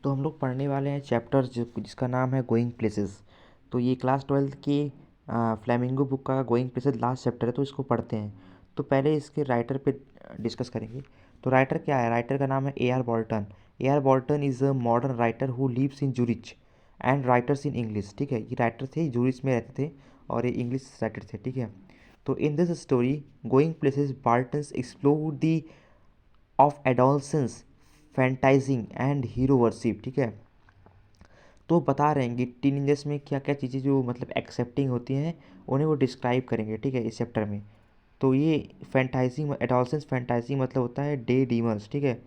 तो हम लोग पढ़ने वाले हैं चैप्टर जिसका नाम है गोइंग प्लेसेस। तो ये क्लास 12th की फ्लेमिंगो बुक का गोइंग प्लेसेस लास्ट चैप्टर है, तो इसको पढ़ते हैं। तो पहले इसके राइटर पे डिस्कस करेंगे। तो राइटर क्या है? राइटर का नाम है A R Bolton. A R Bolton is a modern writer who lives in Zurich and writers in English. ठीक है, ये राइटर थे, जूरिच में रहते थे और ये इंग्लिश राइटर थे। ठीक है, तो in this story going places Barton's explore the of adolescence fantasizing and hero worship. ठीक है, तो बता रहे हैं कि टीनेजर्स में क्या क्या चीज़ें जो मतलब एक्सेप्टिंग होती हैं उन्हें वो डिस्क्राइब करेंगे। ठीक है, इस चैप्टर में। तो ये फैंटाइजिंग एडोलसेंस फैंटाइजिंग मतलब होता है डे ड्रीमर्स। ठीक है,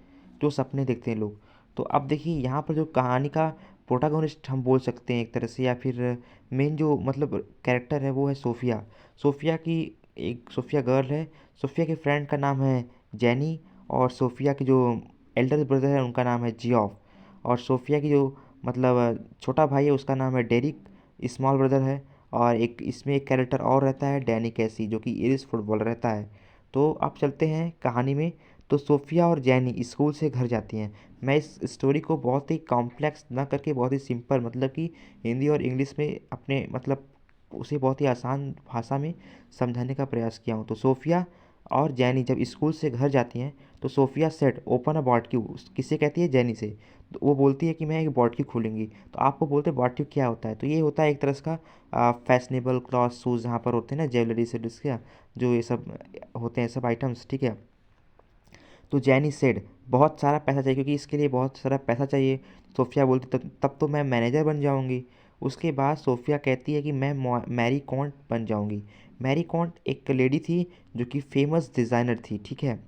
जो सपने देखते हैं लोग। तो अब देखिए यहाँ पर जो कहानी का प्रोटागोनिस्ट हम बोल सकते हैं एक तरह से, या फिर मेन जो मतलब कैरेक्टर है वो है सोफिया। सोफिया की एक सोफिया गर्ल है। सोफिया के फ्रेंड का नाम है जैनी, और सोफिया के जो एल्डर ब्रदर है उनका नाम है जियोफ। और सोफिया की जो मतलब छोटा भाई है उसका नाम है डेरिक, स्मॉल ब्रदर है। और एक इसमें एक कैरेक्टर और रहता है डैनी कैसी, जो कि इरिश फुटबॉलर रहता है। तो अब चलते हैं कहानी में। तो सोफिया और जैनी स्कूल से घर जाती हैं। मैं इस स्टोरी को बहुत ही कॉम्प्लेक्स ना करके बहुत ही सिंपल, मतलब कि हिंदी और इंग्लिश में अपने मतलब उसे बहुत ही आसान भाषा में समझाने का प्रयास किया हूँ। तो सोफिया और जैनी जब स्कूल से घर जाती हैं तो सोफिया सेट ओपन अ बॉटक्यू, किससे कहती है? जैनी से। तो वो बोलती है कि मैं एक बॉटक्यू खोलूँगी। तो आपको बोलते हैं बॉटक्यू क्या होता है? तो ये होता है एक तरह का फैशनेबल क्लॉथ शूज़, जहाँ पर होते हैं ना ज्वेलरी से डिस्क, जो ये सब होते हैं सब आइटम्स। ठीक है, तो जैनी सेड बहुत सारा पैसा चाहिए, क्योंकि इसके लिए बहुत सारा पैसा चाहिए। सोफिया बोलती तब तो मैं मैनेजर बन जाऊंगी। उसके बाद सोफिया कहती है कि मैं मैरी कॉन्ट बन जाऊंगी। मैरी कॉन्ट एक लेडी थी जो कि फेमस डिज़ाइनर थी। ठीक है,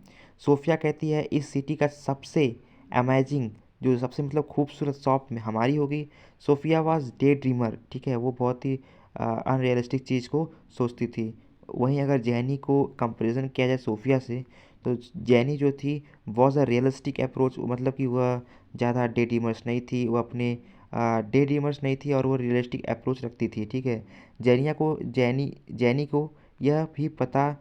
सोफिया कहती है इस सिटी का सबसे अमेजिंग, जो सबसे मतलब खूबसूरत शॉप में हमारी होगी। Sophia was the dreamer. ठीक है, वो बहुत ही अनरियलिस्टिक चीज़ को सोचती थी। वहीं अगर जैनी को कंपैरिजन किया जाए सोफिया से, तो जैनी जो थी वॉज अ रियलिस्टिक अप्रोच, मतलब कि वह ज़्यादा डे ड्रीमर्स नहीं थी, वो अपने डे ड्रीमर्स नहीं थी और वो रियलिस्टिक अप्रोच रखती थी। ठीक है, जैनी को यह भी पता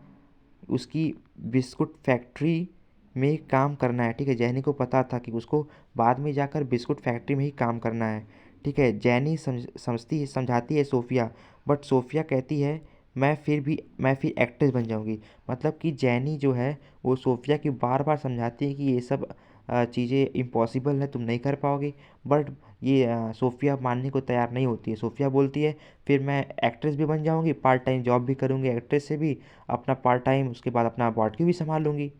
उसकी बिस्कुट फैक्ट्री में काम करना है। ठीक है, जैनी को पता था कि उसको बाद में जाकर बिस्कुट फैक्ट्री में ही काम करना है। ठीक है, जैनी समझाती है सोफिया, बट सोफिया कहती है मैं फिर एक्ट्रेस बन जाऊंगी। मतलब कि जैनी जो है वो सोफिया की बार बार समझाती है कि ये सब चीज़ें इम्पॉसिबल है, तुम नहीं कर पाओगी। बट ये सोफिया मानने को तैयार नहीं होती है। सोफिया बोलती है फिर मैं एक्ट्रेस भी बन जाऊंगी, पार्ट टाइम जॉब भी करूंगी एक्ट्रेस से भी, अपना पार्ट टाइम, उसके बाद अपना बॉटकी भी संभाल लूँगी।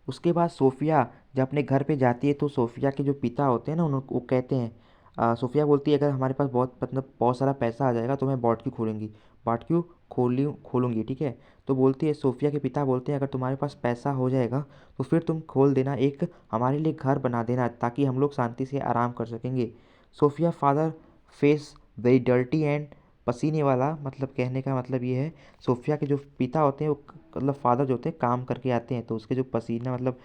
उसके बाद सोफिया जब अपने घर पे जाती है तो सोफिया के जो पिता होते हैं ना उन्होंने वो कहते हैं, सोफिया बोलती है अगर हमारे पास बहुत मतलब बहुत सारा पैसा आ जाएगा तो मैं बॉटक्यू खोलूँगी, बॉटक्यू खोलूँगी। ठीक है, तो बोलती है, सोफिया के पिता बोलते हैं अगर तुम्हारे पास पैसा हो जाएगा तो फिर तुम खोल देना, एक हमारे लिए घर बना देना ताकि हम लोग शांति से आराम कर सकेंगे। Sophia father face very dirty and पसीने वाला, मतलब कहने का मतलब ये है सोफिया के जो पिता होते हैं वो मतलब फादर जो होते हैं काम करके आते हैं, तो उसके जो पसीना मतलब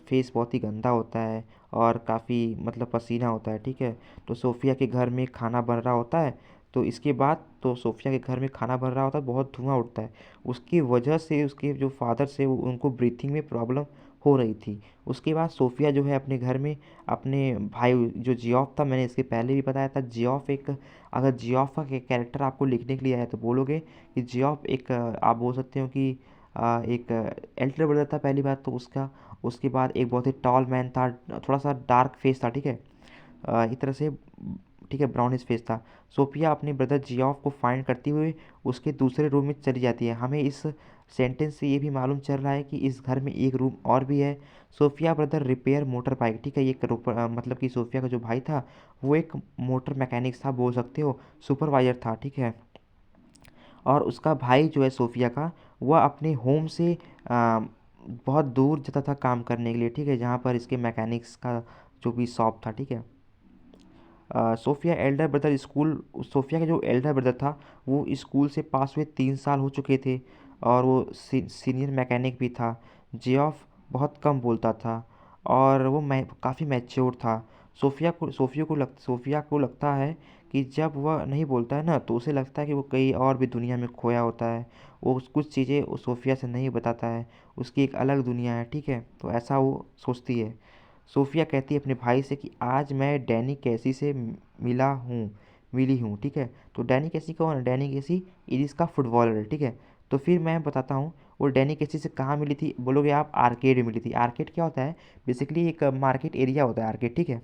फेस बहुत ही गंदा होता है और काफ़ी मतलब पसीना होता है। ठीक है, तो सोफिया के घर में खाना बन रहा होता है। तो इसके बाद तो सोफिया के घर में खाना बन रहा होता है, बहुत धुआं उठता है। उसकी वजह से उसके जो फादर से उनको ब्रीथिंग में प्रॉब्लम हो रही थी। उसके बाद सोफिया जो है अपने घर में अपने भाई जो जियोफ था, मैंने इसके पहले भी बताया था, जियोफ एक, अगर जियोफ का कैरेक्टर आपको लिखने के लिए आया तो बोलोगे कि जियोफ एक आप बोल सकते हो कि एक एल्डर ब्रदर था पहली बात तो उसका। उसके बाद एक बहुत ही टॉल मैन था, थोड़ा सा डार्क फेस था। ठीक है, इस तरह से, ठीक है, ब्राउनिश फेस था। सोफिया अपने ब्रदर जियोफ को फाइंड करते हुए उसके दूसरे रूम में चली जाती है। हमें इस सेंटेंस से ये भी मालूम चल रहा है कि इस घर में एक रूम और भी है। Sophia brother repair motorbike. ठीक है, ये मतलब कि सोफिया का जो भाई था वो एक मोटर मैकेनिक था, बोल सकते हो सुपरवाइजर था। ठीक है, और उसका भाई जो है सोफिया का, वह अपने होम से बहुत दूर जाता था काम करने के लिए। ठीक है, जहाँ पर इसके मैकेनिक्स का जो भी शॉप था। ठीक है, Sophia elder brother school Sophia का जो एल्डर ब्रदर था वो स्कूल से पास हुए 3 साल हो चुके थे और वो सीनियर मैकेनिक भी था। जियोफ बहुत कम बोलता था और वो काफ़ी मैच्योर था। सोफिया को लगता है कि जब वह नहीं बोलता है ना तो उसे लगता है कि वो कहीं और भी दुनिया में खोया होता है। वो कुछ चीज़ें सोफिया से नहीं बताता है, उसकी एक अलग दुनिया है। ठीक है, तो ऐसा वो सोचती है। सोफिया कहती है अपने भाई से कि आज मैं डैनी कैसी से मिली हूँ, ठीक है। तो डैनी कैसी कौन है? डैनी कैसी इरिस का फुटबॉलर है, ठीक है। तो फिर मैं बताता हूँ वो डैनी कैसी से कहाँ मिली थी। बोलोगे आप आर्केड में मिली थी। आर्केड क्या होता है? बेसिकली एक मार्केट एरिया होता है आर्केड, ठीक है।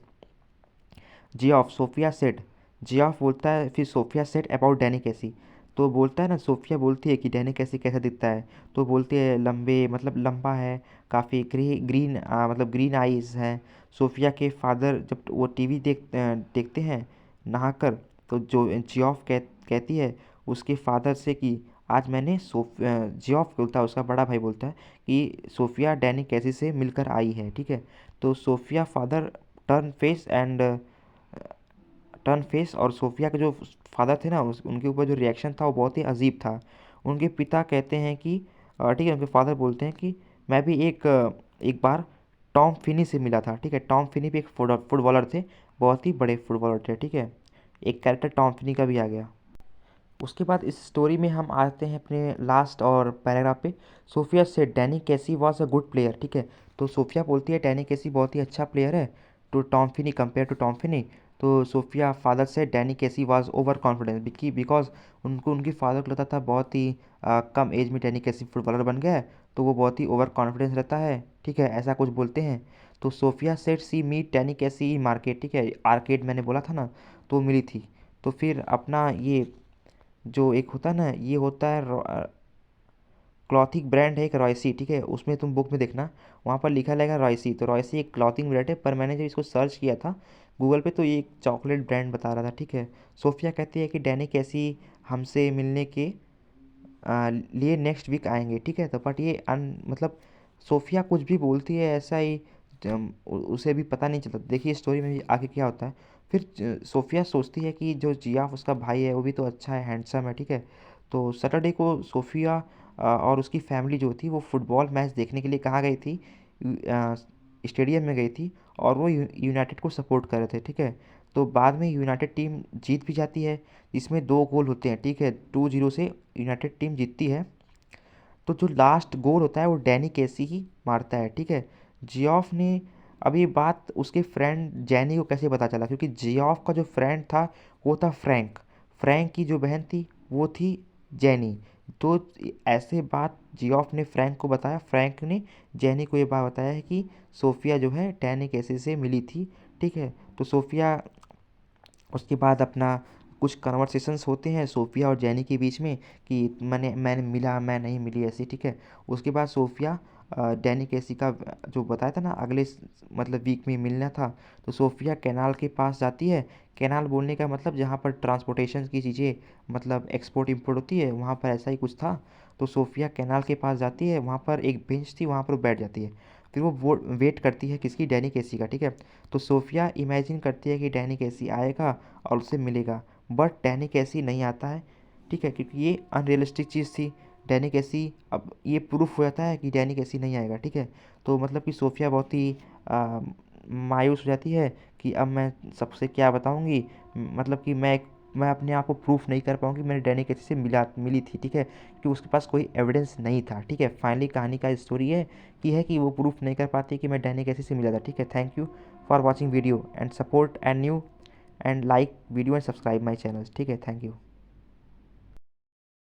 जियोफ सोफिया सेड जियोफ बोलता है फिर सोफिया सेड अबाउट डैनी कैसी। तो बोलता है ना, सोफिया बोलती है कि डैनी कैसी कैसा दिखता है। तो बोलती है लंबे, मतलब लंबा है, काफ़ी ग्रीन, मतलब ग्रीन आईज हैं। सोफिया के फादर जब वो टीवी देखते हैं नहाकर, तो जो जियोफ कहती है उसके फादर से कि आज मैंने जियोफ बोलता है, उसका बड़ा भाई बोलता है कि सोफिया डैनी कैसी से मिलकर आई है, ठीक है। तो Sophia father turn face and turn face और सोफिया के जो फादर थे ना, उनके ऊपर जो रिएक्शन था वो बहुत ही अजीब था। उनके पिता कहते हैं कि ठीक है, उनके फादर बोलते हैं कि मैं भी एक बार टॉम फिनी से मिला था, ठीक है। टॉम फिनी भी एक फुटबॉलर थे, बहुत ही बड़े फुटबॉलर थे, ठीक है। एक कैरेक्टर टॉम फिनी का भी आ गया। उसके बाद इस स्टोरी में हम आते हैं अपने लास्ट और पैराग्राफ पे। सोफिया से डैनी कैसी वॉज अ गुड प्लेयर, ठीक है। तो सोफिया बोलती है डैनी कैसी बहुत ही अच्छा प्लेयर है to Tom Finney, compare to Tom Finney. तो सोफिया फादर से Danny Casey was over confidence because उनकी फादर को लगता था बहुत ही कम एज में डैनी कैसी फुटबॉलर बन गया है, तो वो बहुत ही ओवर कॉन्फिडेंस रहता है, ठीक है, ऐसा कुछ बोलते हैं। तो सोफिया सेट सी मीट डैनी कैसी मार्केट, ठीक है, आर्केड मैंने बोला था ना, तो मिली थी। तो फिर अपना ये जो एक होता है ना, ये होता है क्लॉथिंग ब्रांड है एक रॉयसी, ठीक है। उसमें तुम बुक में देखना, वहाँ पर लिखा रहेगा रॉयसी। तो रॉयसी एक क्लॉथिंग ब्रांड है, पर मैंने जब इसको सर्च किया था गूगल पे तो ये एक चॉकलेट ब्रांड बता रहा था, ठीक है। सोफिया कहती है कि डैनी कैसी हमसे मिलने के लिए नेक्स्ट वीक आएंगे, ठीक है। तो बट ये मतलब सोफिया कुछ भी बोलती है ऐसा ही, उसे भी पता नहीं चलता। देखिए स्टोरी में भी आगे क्या होता है। फिर सोफिया सोचती है कि जो जियाफ उसका भाई है वो भी तो अच्छा है, हैंडसम है, ठीक है। तो सैटरडे को सोफिया और उसकी फैमिली जो थी वो फुटबॉल मैच देखने के लिए कहाँ गई थी? स्टेडियम में गई थी, और वो यूनाइटेड को सपोर्ट कर रहे थे, ठीक है। तो बाद में यूनाइटेड टीम जीत भी जाती है, इसमें 2 गोल होते हैं, ठीक है। 2-0 से यूनाइटेड टीम जीतती है। तो जो लास्ट गोल होता है वो डैनी कैसी ही मारता है, ठीक है। जियोफ ने, अब ये बात उसके फ्रेंड जैनी को कैसे पता चला? क्योंकि जियोफ का जो फ्रेंड था वो था फ्रैंक। फ्रैंक की जो बहन थी वो थी जैनी। तो ऐसे बात जियोफ ने फ्रैंक को बताया, फ्रैंक ने जैनी को ये बात बताया है कि सोफिया जो है डैनी कैसी से मिली थी, ठीक है। तो सोफिया उसके बाद अपना कुछ कन्वर्सेशंस होते हैं सोफिया और जैनी के बीच में कि मैंने मिला, मैं नहीं मिली, ऐसी, ठीक है। उसके बाद सोफिया डैनी कैसी का जो बताया था ना अगले मतलब वीक में मिलना था, तो सोफिया कैनाल के पास जाती है। कैनाल बोलने का मतलब जहाँ पर ट्रांसपोर्टेशन की चीज़ें मतलब एक्सपोर्ट इंपोर्ट होती है, वहाँ पर ऐसा ही कुछ था। तो सोफिया कैनाल के पास जाती है, वहाँ पर एक बेंच थी, वहाँ पर वो बैठ जाती है। फिर वो वेट करती है किसकी? डैनी कैसी का, ठीक है। तो सोफिया इमेजिन करती है कि डैनी कैसी आएगा और उससे मिलेगा, बट डैनी कैसी नहीं आता है, ठीक है, क्योंकि ये अनरियलिस्टिक चीज़ थी। डैनी कैसी, अब ये प्रूफ हो जाता है कि डैनी कैसी नहीं आएगा, ठीक है। तो मतलब कि सोफिया बहुत ही मायूस हो जाती है कि अब मैं सबसे क्या बताऊंगी, मतलब कि मैं अपने आप को प्रूफ नहीं कर पाऊंगी मैंने डैनी कैसी से मिली थी, ठीक है, क्योंकि उसके पास कोई एविडेंस नहीं था, ठीक है। फाइनली कहानी का स्टोरी है कि वो प्रूफ नहीं कर पाती कि मैं डैनी कैसी से मिला था, ठीक है। Thank you for watching video and support and new and like video and subscribe my channel, ठीक है। Thank you.